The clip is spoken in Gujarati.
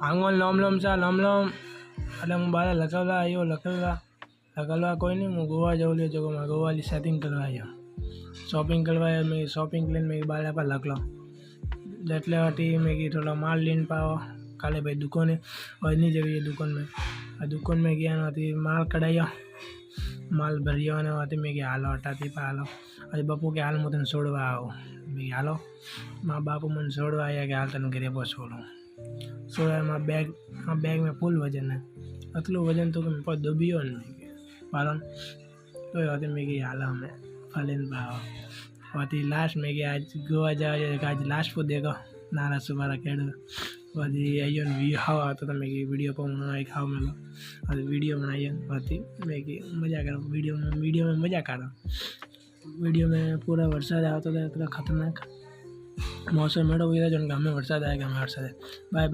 આંગોલ લોમ લોમ ચા લોમ લોમ એટલે હું બારે લખેલા આવ્યો લખેલા કોઈ નહીં. હું ગોવા જવું લ્યો જો ગોવાની સેટિંગ કરવા આવ્યો, શોપિંગ કરવા આવ્યો. મેં શોપિંગ લઈને મેં બારે પર લખલો એટલે હતી. મેં થોડો માલ લઈને પાવો કાલે ભાઈ દુકાને નહીં જવી દુકાન में. આ દુકાન में ગયા નથી માલ કઢાયો, માલ ભર્યો અને હતી. મેં કે હાલો હટાતી હાલો. આજે બાપુ કે હાલ હું તને છોડવા આવું. મેં હાલો. મારા બાપુ મને છોડવા આવ્યા કે હાલ તને ઘરે પહોંચવાનું. છોડવા મારા બેગ में ફૂલ વજન है, આટલું વજન તો મેં પર દુબ્યો ને પાલન તો હતી. મેં કે હાલો અમે ફલીને ભાવ होती लास्ट में कि आज गोवा जाओ आज लास्ट को देखो नारा सुबारा खेड़ वही आइयो व्यू हवा तो मैं कि वीडियो को खाओ मिलो और वीडियो बनाइए होती. मैं कि मजा करो वीडियो में मजा करो. वीडियो में पूरा वरसाद आता था इतना खतरनाक मौसम मेड़ो हुआ जो हमें वरसाद आएगा हमें वरसाद बाय बाय.